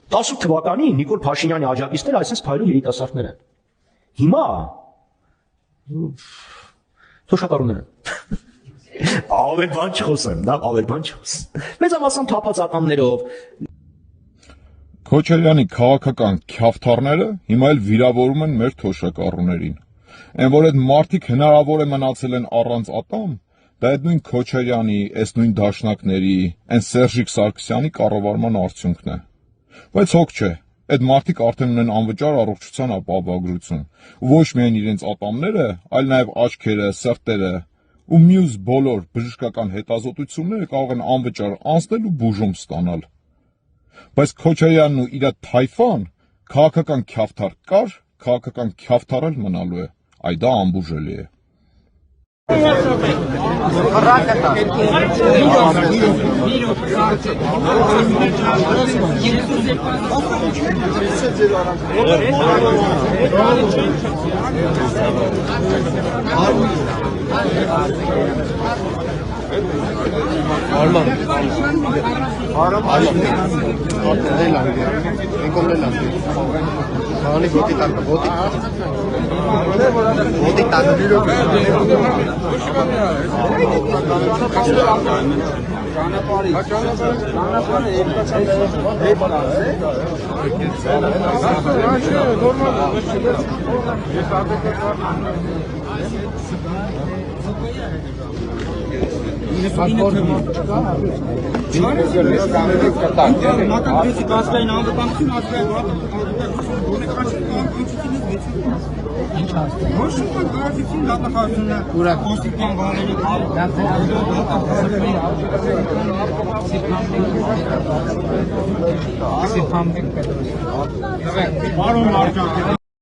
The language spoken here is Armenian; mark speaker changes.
Speaker 1: 18 թվականին Նիկոլ Փաշինյանի աջակիցները այսպես փայլուն երիտասարդներ են։ Հիմա թոշակառուներ են։ Ավել բան չխոսեմ, դա ավել բան չխոսեմ։ Մեծամասամբ թափած ատամներով։
Speaker 2: Քոչարյանի քաղաքական քյավթառները հիմա էլ վիրավորում են մեր թոշակառուներին։ Այն որ այդ մարդիկ հնարավոր է մնացել են առանց ատամ, դա այդ նույն Քոչարյանի, այս նույն դաշնակների, այն Սերժիկ Սարգսյանի կառավարման արդյունքն է։ Բայց հոգ չէ, այդ մարդիկ արդեն ունեն անվճար առողջության ապահովագրություն, ու ոչ միայն իրենց ատամները, այլ նաև աչքերը, սրտերը ու մյուս բոլոր բժշկական հետազոտությունները կարող են անվճար անցնել ու բուժում ստանալ։ Բայց Քոչարյանն ու իր թայֆան քաղաքական քյավթառ կար, քաղաքական քյավթառ էլ մնալու է, այ դա անբուժելի է։
Speaker 3: Բարոն Մարտիրոսյան